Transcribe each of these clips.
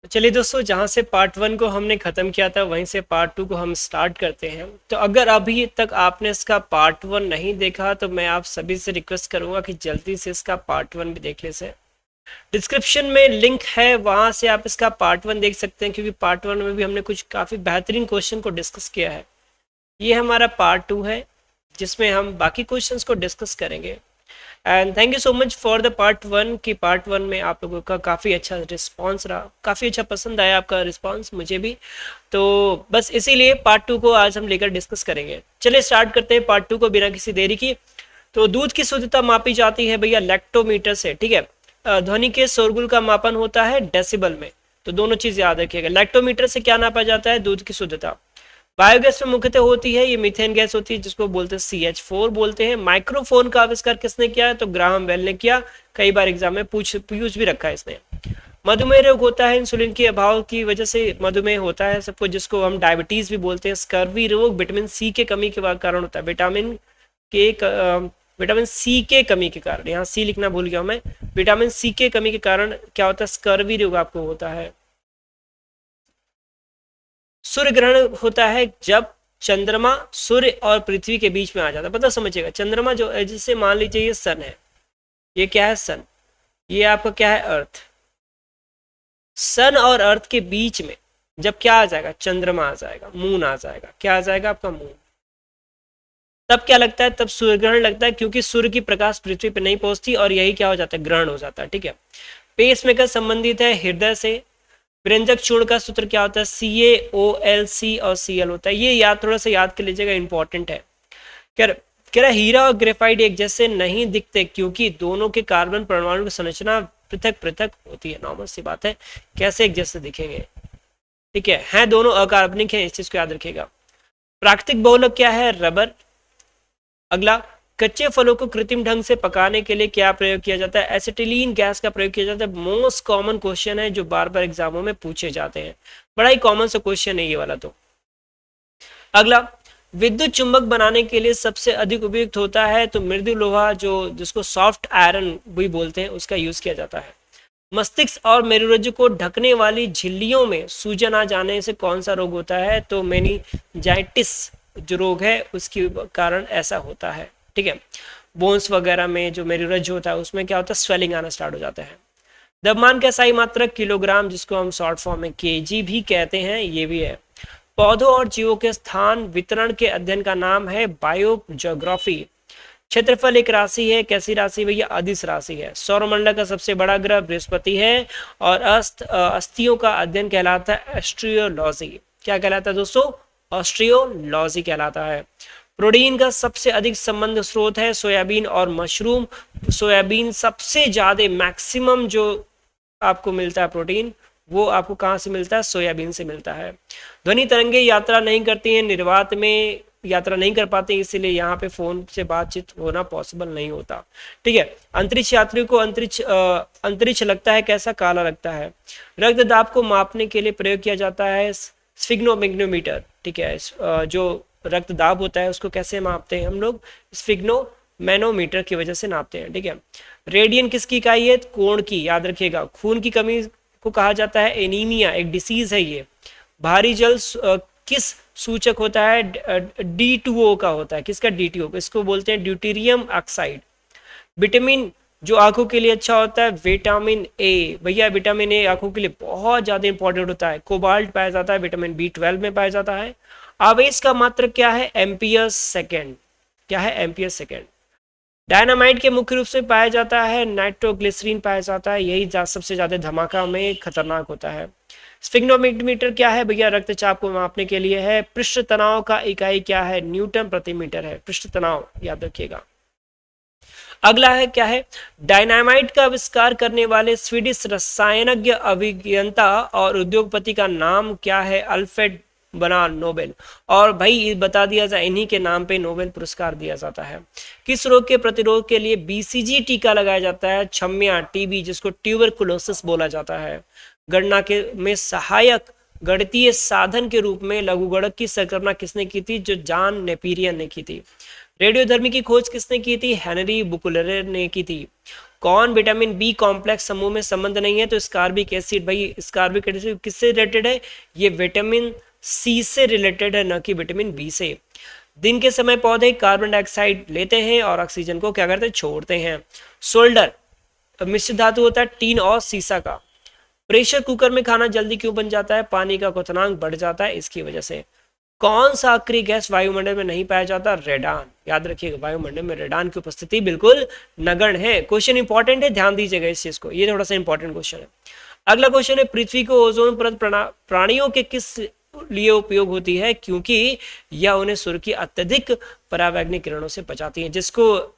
तो चलिए दोस्तों, जहाँ से पार्ट वन को हमने ख़त्म किया था वहीं से पार्ट टू को हम स्टार्ट करते हैं। तो अगर अभी तक आपने इसका पार्ट वन नहीं देखा तो मैं आप सभी से रिक्वेस्ट करूँगा कि जल्दी से इसका पार्ट वन भी देख ले से। डिस्क्रिप्शन में लिंक है, वहाँ से आप इसका पार्ट वन देख सकते हैं, क्योंकि पार्ट वन में भी हमने कुछ काफ़ी बेहतरीन क्वेश्चन को डिस्कस किया है। ये हमारा पार्ट टू है जिसमें हम बाकी क्वेश्चंस को डिस्कस करेंगे। And thank you so much for the part one. की पार्ट वन में आप लोगों का काफ़ी अच्छा रिस्पांस रहा, काफ़ी अच्छा पसंद आया आपका रिस्पांस, मुझे भी। तो बस इसीलिए पार्ट टू को आज हम लेकर डिस्कस करेंगे। चलिए स्टार्ट करते हैं पार्ट टू को बिना किसी देरी की। तो दूध की शुद्धता मापी जाती है भैया लैक्टोमीटर से, ठीक है। ध्वनि के शोरगुल का मापन होता है डेसिबल में। तो दोनों चीज़ याद रखिएगा, लैक्टोमीटर से क्या नापा जाता है, दूध की शुद्धता। बायोगैस में मुख्यतः होती है ये मीथेन गैस होती है, जिसको बोलते हैं CH4 बोलते हैं। माइक्रोफोन का आविष्कार किसने किया है, तो ग्राहम बेल ने किया। कई बार एग्जाम में पूछ भी रखा है इसने। मधुमेह रोग होता है इंसुलिन के अभाव की वजह से मधुमेह होता है सबको, जिसको हम डायबिटीज भी बोलते हैं। स्कर्वी रोग विटामिन सी के कमी के कारण होता है, विटामिन सी के कमी के कारण, यहाँ सी लिखना भूल गया मैं। विटामिन सी के कमी के कारण क्या होता है, स्कर्वी रोग आपको होता है। सूर्य ग्रहण होता है जब चंद्रमा सूर्य और पृथ्वी के बीच में आ जाता है। पता समझिएगा, चंद्रमा जो है, जिससे मान लीजिए ये सन है, ये क्या है सन, ये आपका क्या है अर्थ। सन और अर्थ के बीच में जब क्या आ जाएगा, चंद्रमा आ जाएगा, मून आ जाएगा। क्या आ जाएगा आपका, मून। तब क्या लगता है, तब सूर्य ग्रहण लगता है, क्योंकि सूर्य की प्रकाश पृथ्वी पर नहीं पहुंचती और यही क्या हो जाता है, ग्रहण हो जाता है, ठीक है। पेसमेकर संबंधित है हृदय से। व्यंजक चूर्ण का सूत्र क्या होता है, CaOLC और Cl होता है। ये याद, थोड़ा सा याद कर लीजिएगा, इंपॉर्टेंट है। कह रहा हीरा और ग्रेफाइट एक जैसे नहीं दिखते क्योंकि दोनों के कार्बन परमाणु की संरचना पृथक पृथक होती है। नॉर्मल सी बात है, कैसे एक जैसे दिखेंगे, ठीक है दोनों अकार्बनिक है, इस चीज को याद रखिएगा। प्राकृतिक बहुलक क्या है, रबर। अगला, कच्चे फलों को कृत्रिम ढंग से पकाने के लिए क्या प्रयोग किया जाता है, एसिटिलीन गैस का प्रयोग किया जाता है। मोस्ट कॉमन क्वेश्चन है जो बार बार एग्जामों में पूछे जाते हैं, बड़ा ही कॉमन सा क्वेश्चन है ये वाला। तो अगला, विद्युत चुंबक बनाने के लिए सबसे अधिक उपयुक्त होता है, तो मृदु लोहा, जो जिसको सॉफ्ट आयरन भी बोलते हैं, उसका यूज किया जाता है। मस्तिष्क और मेरुरज्जु को ढकने वाली झिल्लियों में सूजन आ जाने से कौन सा रोग होता है, तो मेनिंजाइटिस जो रोग है उसके कारण ऐसा होता है, ठीक है। बोन्स वगैरह में जो मेरुरज्जु होता है उसमें क्या होता है, स्वेलिंग आना स्टार्ट हो जाता है। द्रव्यमान का सही मात्रक किलोग्राम, जिसको हम शॉर्ट फॉर्म में केजी भी कहते हैं, ये भी है। पौधों और जीवों के स्थान वितरण के अध्ययन का नाम है बायोजियोग्राफी। क्षेत्रफल एक राशि है, कैसी राशि भैया, अदिश राशि है। सौरमंडल का सबसे बड़ा ग्रह बृहस्पति है। और अस्थियों का अध्ययन कहलाता है एस्ट्रियोलॉजी। क्या कहलाता है दोस्तों, ऑस्ट्रियोलॉजी कहलाता है। प्रोटीन का सबसे अधिक संबंध स्रोत है सोयाबीन और मशरूम। सोयाबीन सबसे ज्यादा मैक्सिमम जो आपको मिलता है प्रोटीन, वो आपको कहाँ से मिलता है, सोयाबीन से मिलता है। ध्वनि तरंगे यात्रा नहीं करती हैं, निर्वात में यात्रा नहीं कर पाते, इसीलिए यहाँ पे फोन से बातचीत होना पॉसिबल नहीं होता, ठीक है। अंतरिक्ष यात्रियों को अंतरिक्ष लगता है कैसा, काला लगता है। रक्त दाब को मापने के लिए प्रयोग किया जाता है स्फिग्नोमेग्नोमीटर, ठीक है। जो रक्त दाब होता है उसको कैसे मापते हैं हम लोग, स्फिग्नोमेनोमीटर की वजह से नापते हैं, ठीक है। रेडियन किसकी इकाई है, कोण की, याद रखिएगा। खून की कमी को कहा जाता है एनीमिया, एक डिसीज है ये। भारी जल किस सूचक होता है, D2O का होता है, किसका, D2O, इसको बोलते हैं ड्यूटेरियम ऑक्साइड। विटामिन जो आंखों के लिए अच्छा होता है, विटामिन ए, भैया विटामिन ए आंखों के लिए बहुत ज्यादा इंपॉर्टेंट होता है। कोबाल्ट पाया जाता है विटामिन B12 में पाया जाता है। आवेश का मात्रक क्या है, एम्पियर सेकेंड, क्या है, एम्पियर सेकेंड। डायनामाइट के मुख्य रूप से पाया जाता है नाइट्रोग्लिसरीन पाया जाता है, यही सबसे ज्यादा धमाका में खतरनाक होता है। स्फिग्नोमीटर क्या है भैया, रक्तचाप को मापने के लिए है। पृष्ठ तनाव का इकाई क्या है, न्यूटन प्रति मीटर है, पृष्ठ तनाव, याद रखिएगा। अगला है क्या है, डायनामाइट का आविष्कार करने वाले स्वीडिश रसायनज्ञ, अभियंता और उद्योगपति का नाम क्या है, अल्फ्रेड बना नोबेल। और भाई बता दिया जाए, इन्हीं के नाम पे नोबेल पुरस्कार दिया जाता है। किस रोग के प्रतिरोध के लिए BCG टीका लगाया जाता है, छम्या, TB, जिसको ट्यूबरकुलोसिस बोला जाता है। गणना के में सहायक गणितीय साधन के रूप में लघुगणक की संकल्पना किसने की थी, जो जॉन नेपियन ने की थी। रेडियोधर्मी की खोज किसने की थी, हेनरी बुकलेर ने की थी। कौन विटामिन बी कॉम्प्लेक्स समूह में संबंध नहीं है, तो स्कार्बिक एसिड। भाई स्कार्बिक एसिड किससे रिलेटेड है, ये विटामिन सी से रिलेटेड है, न कि विटामिन बी से। दिन के समय पौधे कार्बन डाइऑक्साइड लेते हैं और ऑक्सीजन को क्या करते हैं, छोड़ते हैं। सोल्डर मिश्र धातु होता है टीन और सीसा का। प्रेशर कुकर में खाना जल्दी क्यों बन जाता है, पानी का क्वथनांक बढ़ जाता है इसकी वजह से। कौन सा अक्रिय गैस वायुमंडल में नहीं पाया जाता, रेडान। याद रखिएगा वायुमंडल में रेडान की उपस्थिति बिल्कुल नगण्य है। क्वेश्चन इंपॉर्टेंट है, ध्यान दीजिएगा इस चीज को, ये थोड़ा सा इंपॉर्टेंट क्वेश्चन है। अगला क्वेश्चन है, पृथ्वी को ओजोन परत प्राणियों के किस लिए उपयोग होती है, क्योंकि यह उन्हें सूर्य की अत्यधिक परावैंगनिक किरणों से बचाती है, जिसको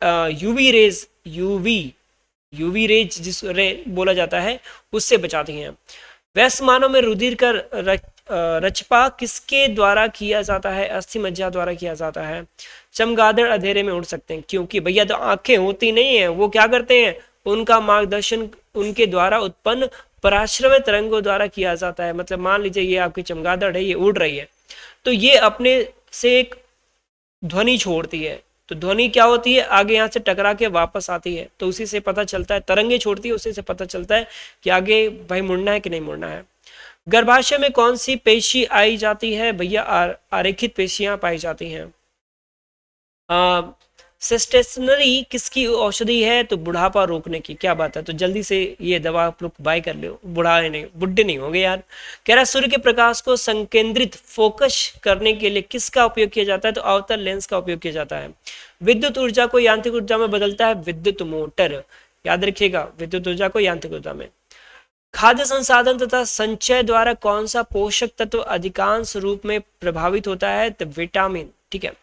यूवी रेज जिस रे बोला जाता है उससे बचाती हैं। वैश्य मानव में रुधिर का रचपा किसके द्वारा किया जाता है, अस्थि मज्जा द्वारा किया जाता है। चमगादड़ अंधेरे में उड़ सकते हैं, क्योंकि भैया तो आंखें होती नहीं है, वो क्या करते हैं, उनका मार्गदर्शन उनके द्वारा उत्पन्न पराश्रय तरंगों द्वारा किया जाता है। मतलब मान लीजिए ये आपकी चमगादड़ है, ये उड़ रही है, तो ये अपने से एक ध्वनि छोड़ती है, तो ध्वनि क्या होती है, आगे यहाँ से टकरा के वापस आती है, तो उसी से पता चलता है, तरंगे छोड़ती है, उसी से पता चलता है कि आगे भाई मुड़ना है कि नहीं मुड़ना है। गर्भाशय में कौन सी पेशी आई जाती है, भैया आरेखित पेशियां पाई जाती हैं। सेस्टेशनरी किसकी औषधि है, तो बुढ़ापा रोकने की। क्या बात है, तो जल्दी से ये दवा आप लोग बाय कर लो, बुढ़े नहीं होंगे यार। कह रहा सूर्य के प्रकाश को संकेंद्रित फोकस करने के लिए किसका उपयोग किया जाता है, तो अवतल लेंस का उपयोग किया जाता है। विद्युत ऊर्जा को यांत्रिक ऊर्जा में बदलता है विद्युत मोटर। याद रखिएगा, विद्युत ऊर्जा को यांत्रिक ऊर्जा में। खाद्य संसाधन तथा संचय द्वारा कौन सा पोषक तत्व अधिकांश रूप में प्रभावित होता है, तो विटामिन। ठीक है।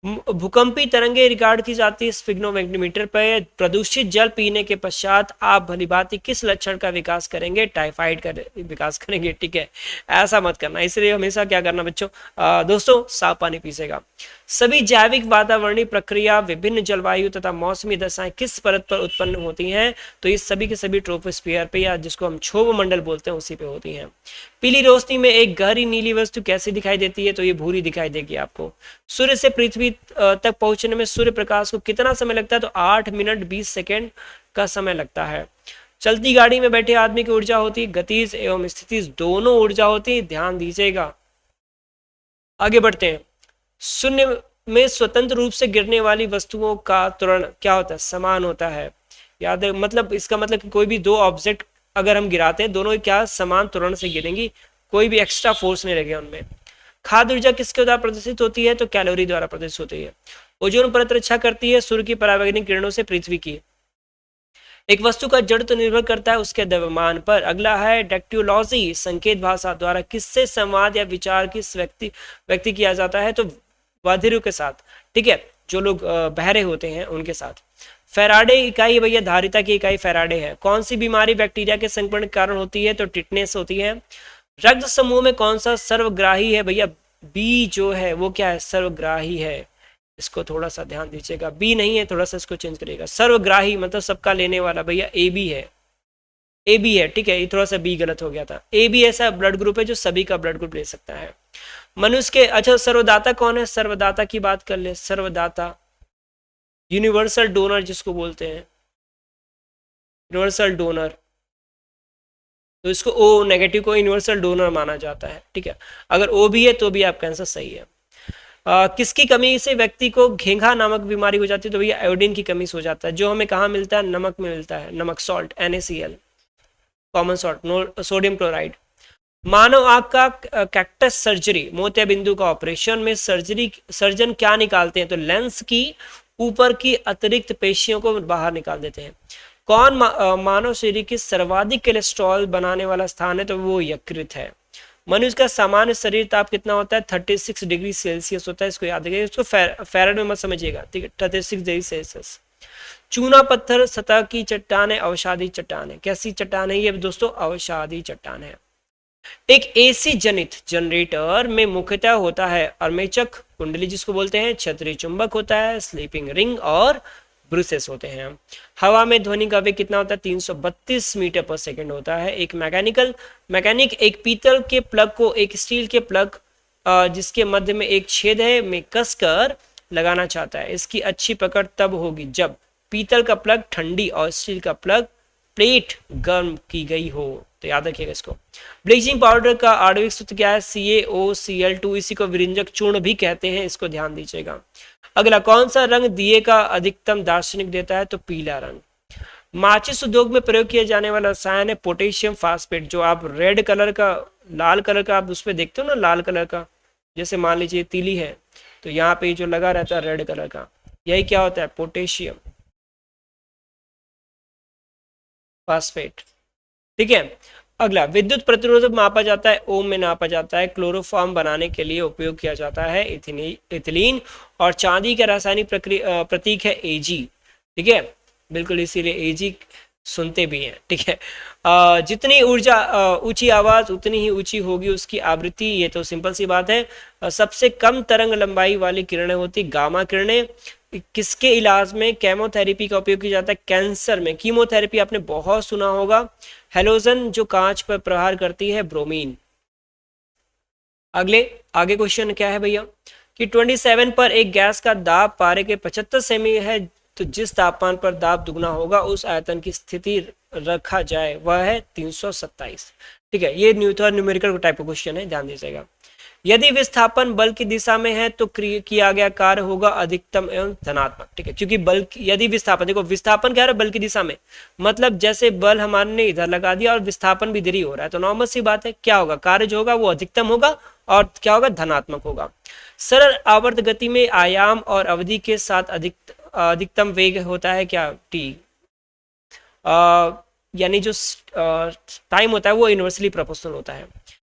भूकंपी तरंगे रिकॉर्ड की जाती है स्फिग्नोमैग्नीमीटर पर। प्रदूषित जल पीने के पश्चात आप भलीभांति किस लक्षण का विकास करेंगे, टाइफाइड का विकास करेंगे। ठीक है, ऐसा मत करना, इसलिए हमेशा क्या करना बच्चों, दोस्तों साफ पानी पीसेगा। सभी जैविक वातावरणीय प्रक्रिया, विभिन्न जलवायु तथा मौसमी दशाएं किस परत पर उत्पन्न होती हैं, तो ये सभी के सभी ट्रोपोस्फियर पे, या जिसको हम क्षोभ मंडल बोलते हैं, उसी पे होती हैं। पीली रोशनी में एक गहरी नीली वस्तु कैसी दिखाई देती है, तो ये भूरी दिखाई देगी आपको। सूर्य से पृथ्वी तक पहुंचने में सूर्य प्रकाश को कितना समय लगता है, तो 8 मिनट 20 सेकेंड का समय लगता है। चलती गाड़ी में बैठे आदमी की ऊर्जा होती है गतिज एवं स्थितिज, दोनों ऊर्जा होती है, ध्यान दीजिएगा। आगे बढ़ते हैं। शून्य में स्वतंत्र रूप से गिरने वाली वस्तुओं का त्वरण क्या होता है, समान होता है। याद है, मतलब इसका मतलब कि कोई भी दो ऑब्जेक्ट अगर हम गिराते हैं, दोनों क्या समान त्वरण से गिरेंगी, कोई भी एक्स्ट्रा फोर्स नहीं लगेगा उनमें। खाद्य ऊर्जा किसके द्वारा प्रदर्शित होती है, तो कैलोरी द्वारा प्रदर्शित होती है। ओजोन परत रक्षा करती है सूर्य की परावैंगनिक किरणों से पृथ्वी की। एक वस्तु का जड़ तो निर्भर करता है उसके द्रव्यमान पर। अगला है डेक्टियोलॉजी, संकेत भाषा द्वारा किससे संवाद या विचार किस व्यक्ति किया जाता है, तो बधिरों के साथ। ठीक है, जो लोग बहरे होते हैं उनके साथ। फैराडे इकाई भैया धारिता की इकाई फैराडे है। कौन सी बीमारी बैक्टीरिया के संक्रमण के कारण होती है, तो टिटनेस होती है। रक्त समूह में कौन सा सर्वग्राही है, भैया बी जो है वो क्या है, सर्वग्राही है। इसको थोड़ा सा ध्यान दीजिएगा, बी नहीं है, थोड़ा सा इसको चेंज करिएगा। सर्वग्राही मतलब सबका लेने वाला, भैया ए बी है, ए बी है। ठीक है, ये थोड़ा सा बी गलत हो गया था। ए बी ऐसा ब्लड ग्रुप है जो सभी का ब्लड ग्रुप ले सकता है। मनुष्य के, अच्छा सर्वदाता कौन है, सर्वदाता की बात कर ले। सर्वदाता यूनिवर्सल डोनर जिसको बोलते हैं, यूनिवर्सल डोनर, तो इसको ओ नेगेटिव को यूनिवर्सल डोनर माना जाता है। ठीक है, अगर ओ भी है तो भी आपका आंसर सही है। किसकी कमी से व्यक्ति को घेंघा नामक बीमारी हो जाती है, तो भैया आयोडीन की कमी से हो जाता है, जो हमें कहाँ मिलता है, नमक में मिलता है, नमक salt NaCl, common salt, sodium chloride. मानव आंख का कैक्टस सर्जरी, मोतिया बिंदु का ऑपरेशन में सर्जन क्या निकालते हैं, तो लेंस की ऊपर की अतिरिक्त पेशियों को बाहर निकाल देते हैं। कौन मानव शरीर की सर्वाधिक कोलेस्ट्रॉल बनाने वाला स्थान है, तो वो यकृत है। मनुष्य का सामान्य शरीर ताप कितना होता है, 36 डिग्री सेल्सियस होता है। इसको याद रखिएगा, इसको फैरेड में मत समझिएगा। ठीक है, 36 डिग्री सेल्सियस। चूना पत्थर सतह की चट्टान है, अवसादी चट्टान है। कैसी चट्टान है ये दोस्तों, अवसादी चट्टान है। एक एसी जनित जनरेटर में मुख्यतः होता है आर्मेचर कुंडली जिसको बोलते हैं, क्षत्रिय चुंबक होता है, स्लीपिंग रिंग और ब्रूसेस होते हैं। हवा में ध्वनि का वेग कितना होता है, 332 मीटर पर सेकंड होता है। एक मैकेनिक एक पीतल के प्लग को एक स्टील के प्लग जिसके मध्य में एक छेद है में कसकर लगाना चाहता है। इसकी अच्छी पकड़ तब होगी जब पीतल का प्लग ठंडी और स्टील का प्लग प्लेट गर्म की गई हो। तो याद रखिएगा इसको। ब्लीचिंग पाउडर का आणविक सूत्र क्या है? CaOCl2, इसी को विरंजक चूर्ण भी कहते हैं, इसको ध्यान दीजिएगा। अगला, कौन सा रंग दिए का अधिकतम दार्शनिक देता है? तो पीला रंग। माचिस उद्योग में प्रयोग किया जाने वाला रसायन है पोटेशियम फास्फेट। जो आप रेड कलर का, लाल कलर का आप उसमें देखते हो ना, लाल कलर का, जैसे मान लीजिए तीली है तो यहाँ पे जो लगा रहता है रेड कलर का, यही क्या होता है? Potassium phosphate. ठीक है। अगला, विद्युत प्रतिरोध मापा जाता है ओम में नापा जाता है। क्लोरोफॉर्म बनाने के लिए उपयोग किया जाता है इथिलीन, और चांदी का रासायनिक प्रतीक है Ag। ठीक है, बिल्कुल इसीलिए Ag सुनते भी हैं। ठीक है। जितनी ऊर्जा ऊंची आवाज उतनी ही ऊंची होगी उसकी आवृत्ति, ये तो सिंपल सी बात है। सबसे कम तरंग लंबाई वाली किरणें होती गामा किरणें। किसके इलाज में केमोथेरेपी का उपयोग किया जाता है? कैंसर में। कीमोथेरेपी आपने बहुत सुना होगा। हेलोजन जो कांच पर प्रहार करती है, ब्रोमीन। आगे क्वेश्चन क्या है भैया कि 27 पर एक गैस का दाब पारे के 75 सेमी है, तो जिस तापमान पर दाब दुगना होगा उस आयतन की स्थिति रखा जाए वह है 327। ठीक है, ये न्यूमेरिकल टाइप का क्वेश्चन है, ध्यान दीजिएगा। यदि विस्थापन बल की दिशा में है तो किया गया कार्य होगा अधिकतम एवं धनात्मक। ठीक है, क्योंकि बल यदि विस्थापन, देखो विस्थापन क्या है? बल की दिशा में, मतलब जैसे बल हमारे ने इधर लगा दिया और विस्थापन भी इधर ही हो रहा है, तो नॉर्मल सी बात है, क्या होगा? कार्य जो होगा वो अधिकतम होगा और क्या होगा? धनात्मक होगा। सरल आवर्त गति में आयाम और अवधि के साथ अधिकतम वेग होता है क्या? T। यानी जो टाइम होता है वो इनवर्सली प्रोपोर्शनल होता है।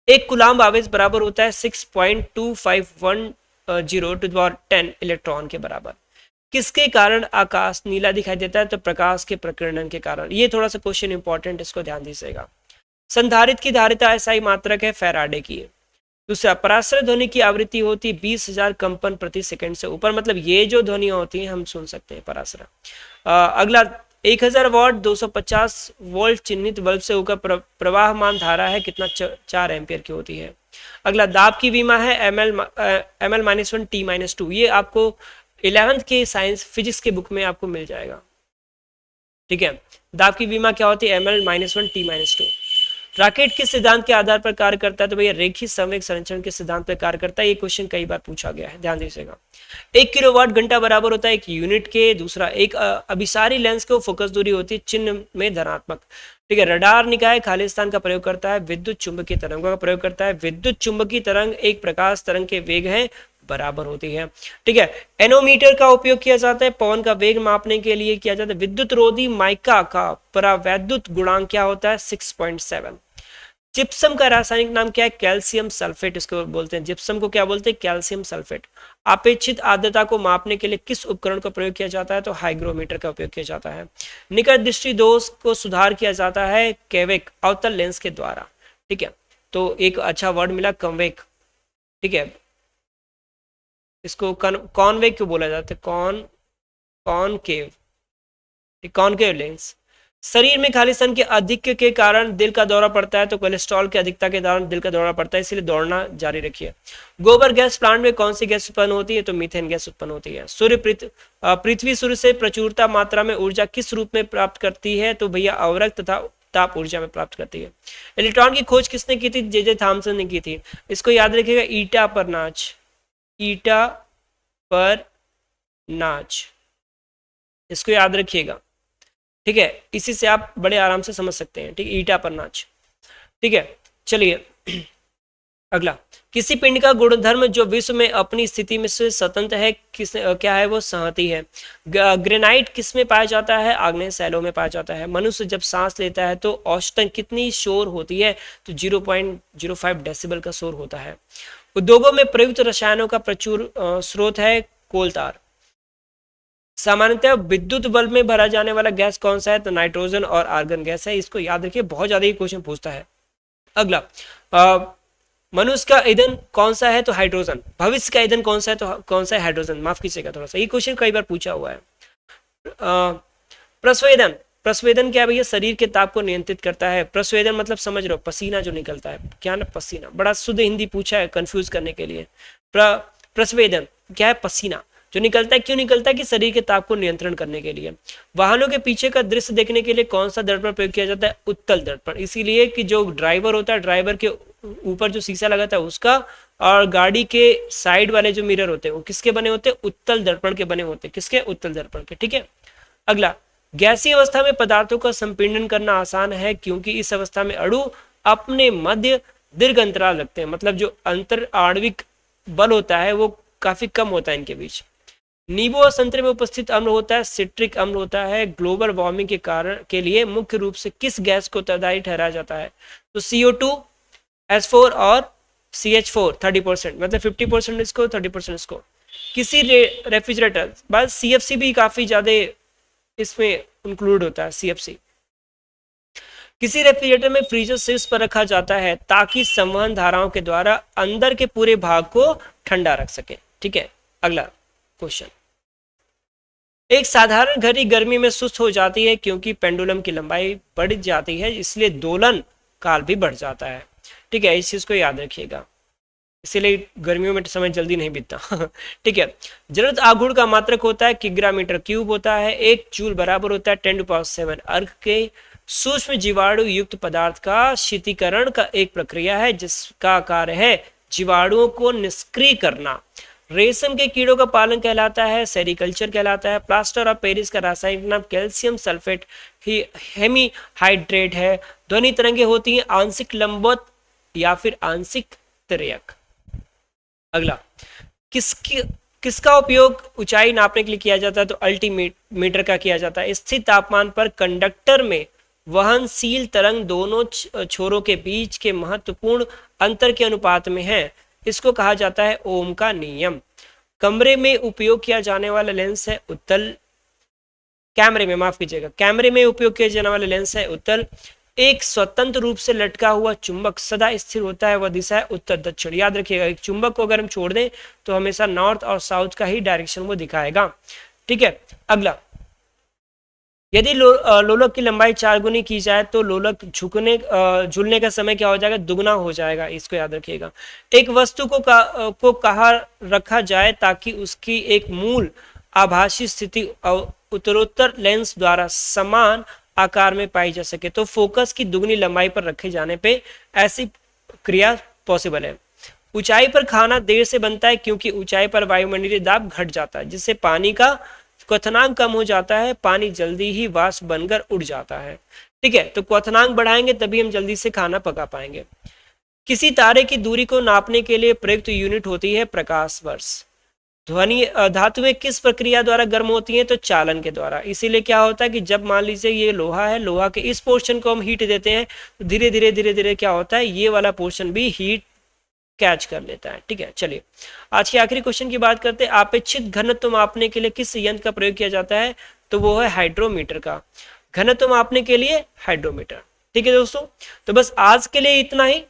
एक कूलाम्ब आवेश बराबर होता है 6.2510 to the power 10 इलेक्ट्रॉन के बराबर। किसके कारण आकाश नीला दिखाई देता है? तो प्रकाश के प्रकीर्णन के कारण। ये थोड़ा सा क्वेश्चन इंपॉर्टेंट, इसको ध्यान दीजिएगा। संधारित्र की धारिता एसआई मात्रक है फैराडे की। दूसरा, पराश्रय ध्वनि की आवृत्ति होती 20,000 कंपन प्रति सेकंड से ऊपर, मतलब ये जो ध्वनियां होती हैं हम सुन सकते हैं पराश्रय। अगला, 1000 वॉट 250 वोल्ट चिन्हित बल्ब से होकर प्रवाहमान धारा है कितना? 4 एम्पियर की होती है। अगला, दाब की विमा है ml-1 t-2। ये आपको 11th के साइंस फिजिक्स के बुक में आपको मिल जाएगा। ठीक है, दाब की विमा क्या होती है? ml-1 t-2। रॉकेट किस सिद्धांत के आधार पर कार्य करता है? तो भैया रेखीय संवेग संरक्षण के सिद्धांत पर कार्य करता है। ये क्वेश्चन कई बार पूछा गया है, ध्यान दीजिएगा। 1 किलोवाट घंटा बराबर होता है 1 यूनिट के। दूसरा, एक अभिसारी लेंस को फोकस दूरी होती है चिन्ह में धनात्मक। ठीक है, रडार निकाय खालिस्तान का प्रयोग करता है विद्युत चुंबकीय तरंगों का प्रयोग करता है। विद्युत चुंबकीय तरंग एक प्रकाश तरंग के वेग है बराबर होती है। ठीक है, एनोमीटर का उपयोग किया जाता है पवन का वेग मापने के लिए किया जाता है। विद्युत रोधी माइका का परावैद्युत गुणांक क्या होता है? 6.7। जिप्सम का रासायनिक नाम क्या है? कैल्शियम सल्फेट इसको बोलते हैं। जिप्सम को क्या बोलते हैं? Calcium sulphate. अपेक्षित आर्द्रता को मापने के लिए किस उपकरण का प्रयोग किया जाता है? तो हाइग्रोमीटर का उपयोग किया जाता है। निकट दृष्टि दोष को सुधार किया जाता है कैवेक अवतल लेंस के द्वारा। ठीक है, तो एक अच्छा वर्ड मिला, कन्वेक। ठीक है, इसको कॉनवेव क्यों बोला जाता है? Concave lens. शरीर में खालिस्तान के अधिक के कारण दिल का दौरा पड़ता है, तो कोलेस्ट्रॉल की अधिकता के कारण दिल का दौरा पड़ता है, इसलिए दौड़ना जारी रखिए। गोबर गैस प्लांट में कौन सी गैस उत्पन्न होती है? तो मीथेन गैस उत्पन्न होती है। पृथ्वी सूर्य से प्रचुरता मात्रा में ऊर्जा किस रूप में प्राप्त करती है? तो भैया अवरक्त तथा ताप ऊर्जा में प्राप्त करती है। इलेक्ट्रॉन की खोज किसने की थी? जे थॉमसन ने की थी। इसको याद रखिएगा, ईटा पर नाच, इसको याद रखिएगा। ठीक है, इसी से आप बड़े आराम से समझ सकते हैं। ठीक, ईटा पर नाच। ठीक है, चलिए अगला, किसी पिंड का गुणधर्म जो विश्व में अपनी स्थिति में से स्वतंत्र है क्या है? वो संहति है। ग्रेनाइट किस में पाया जाता है? आग्नेय शैलों में पाया जाता है। मनुष्य जब सांस लेता है तो औसतन कितनी शोर होती है? तो 0.05 डेसिबल का शोर होता है। उद्योगों में प्रयुक्त रसायनों का प्रचुर स्रोत है कोलतार। सामान्यतः विद्युत बल्ब में भरा जाने वाला गैस कौन सा है? तो नाइट्रोजन और आर्गन गैस है। इसको याद रखिए, बहुत ज्यादा ये क्वेश्चन पूछता है। अगला, मनुष्य का ईंधन कौन सा है? तो हाइड्रोजन। भविष्य का ईंधन कौन सा है? तो कौन सा है? हाइड्रोजन। माफ कीजिएगा थोड़ा सा, ये क्वेश्चन कई बार पूछा हुआ है। प्रस्वेदन क्या भैया? शरीर के ताप को नियंत्रित करता है। प्रस्वेदन मतलब समझ रहे हो, पसीना जो निकलता है, क्या ना पसीना। बड़ा शुद्ध हिंदी पूछा है कंफ्यूज करने के लिए। प्रस्वेदन क्या है? पसीना। जो निकलता है, क्यों निकलता है? कि शरीर के ताप को नियंत्रण करने के लिए। वाहनों के पीछे का दृश्य देखने के लिए कौन सा दर्पण प्रयोग किया जाता है? उत्तल दर्पण। इसीलिए कि जो ड्राइवर होता है, ड्राइवर के ऊपर जो शीशा लगा था उसका, और गाड़ी के साइड वाले जो मिरर होते हैं वो किसके बने होते हैं? उत्तल दर्पण के बने होते हैं। किसके? उत्तल दर्पण के। ठीक है। अगला, गैसीय अवस्था में पदार्थों का संपीड़न करना आसान है क्योंकि इस अवस्था में अणु अपने मध्य दीर्घ अंतराल रखते हैं। मतलब जो अंतर आणविक बल होता है वो काफी कम होता है इनके बीच। नींबू और संतरे में उपस्थित अम्ल होता है सिट्रिक अम्ल होता है। ग्लोबल वार्मिंग के कारण के लिए मुख्य रूप से किस गैस को उत्तरदायी ठहराया जाता है? तो CO2, H4 और CH4 30%, मतलब 50% इसको, 30% इसको। किसी रेफ्रिजरेटर, बस CFC भी काफी ज्यादा इसमें इंक्लूड होता है, CFC। किसी रेफ्रिजरेटर में फ्रीजर शीर्ष पर रखा जाता है ताकि संवहन धाराओं के द्वारा अंदर के पूरे भाग को ठंडा रख सके। ठीक है। अगला क्वेश्चन, एक साधारण घड़ी गर्मी में सुस्त हो जाती है क्योंकि पेंडुलम की लंबाई बढ़ जाती है, इसलिए दोलन काल भी बढ़ जाता है। ठीक है, इस चीज को याद रखिएगा, इसीलिए गर्मियों में समय जल्दी नहीं बीतता। ठीक है। जड़त्व आघूर्ण का मात्रक होता है किग्रा मीटर क्यूब होता है। 1 जूल बराबर होता है 10⁻7 अर्घ के। सूक्ष्म जीवाणु युक्त पदार्थ का शीतीकरण का एक प्रक्रिया है जिसका कार्य है जीवाणुओं को निष्क्रिय करना। रेशम के कीड़ों का पालन कहलाता है सेरिकल्चर कहलाता है। प्लास्टर ऑफ पेरिस का रासायनिक नाम कैल्शियम सल्फेट हेमीहाइड्रेट है। ध्वनि तरंगे होती हैं आंशिक लंबवत या फिर आंशिक तिर्यक। अगला, किसका उपयोग ऊंचाई नापने के लिए किया जाता है? तो अल्टीमीटर का किया जाता है। स्थिर तापमान पर कंडक्टर में वहनशील तरंग दोनों छोरों के बीच के महत्वपूर्ण अंतर के अनुपात में है, इसको कहा जाता है ओम का नियम। कमरे में उपयोग किया जाने वाला लेंस है उत्तल, कैमरे में, माफ कीजिएगा, कैमरे में उपयोग किया जाने वाला लेंस है उत्तल। एक स्वतंत्र रूप से लटका हुआ चुंबक सदा स्थिर होता है, वह दिशा है उत्तर दक्षिण। याद रखिएगा, एक चुंबक को अगर हम छोड़ दें तो हमेशा नॉर्थ और साउथ का ही डायरेक्शन वो दिखाएगा। ठीक है। अगला, यदि लोलक की लंबाई 4 गुनी की जाए तो लोलक झूलने का समय क्या हो जाएगा? दुगना हो जाएगा। इसको याद रखिएगा। एक वस्तु को कहाँ रखा जाए ताकि उसकी एक मूल आभासी स्थिति उत्तरोत्तर लेंस द्वारा समान आकार में पाई जा सके? तो फोकस की दुगनी लंबाई पर रखे जाने पे ऐसी क्रिया पॉसिबल है। ऊंचाई पर खाना देर से बनता है क्योंकि ऊंचाई पर वायुमंडलीय दाब घट जाता है जिससे पानी का क्वथनांक कम हो जाता है, पानी जल्दी ही वाष्प बनकर उड़ जाता है। ठीक है, तो क्वथनांक बढ़ाएंगे तभी हम जल्दी से खाना पका पाएंगे। किसी तारे की दूरी को नापने के लिए प्रयुक्त यूनिट होती है प्रकाश वर्ष। ध्वनि धातुएं किस प्रक्रिया द्वारा गर्म होती हैं? तो चालन के द्वारा। इसीलिए क्या होता है कि जब मान लीजिए ये लोहा है, लोहा के इस पोर्शन को हम हीट देते हैं तो धीरे धीरे क्या होता है, ये वाला पोर्शन भी हीट कैच कर लेता है। ठीक है, चलिए आज के आखिरी क्वेश्चन की बात करते हैं। अपेक्षित घनत्व मापने के लिए किस यंत्र का प्रयोग किया जाता है? तो वो है हाइड्रोमीटर का। घनत्व मापने के लिए हाइड्रोमीटर। ठीक है दोस्तों, तो बस आज के लिए इतना ही,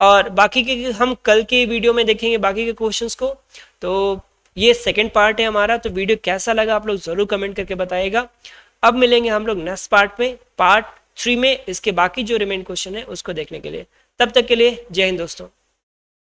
और बाकी के हम कल के वीडियो में देखेंगे बाकी के क्वेश्चंस को। तो ये सेकंड पार्ट है हमारा। तो वीडियो कैसा लगा आप लोग जरूर कमेंट करके बताइएगा। अब मिलेंगे हम लोग नेक्स्ट पार्ट में, पार्ट 3 में, इसके बाकी जो रिमेन क्वेश्चन है उसको देखने के लिए। तब तक के लिए जय हिंद दोस्तों।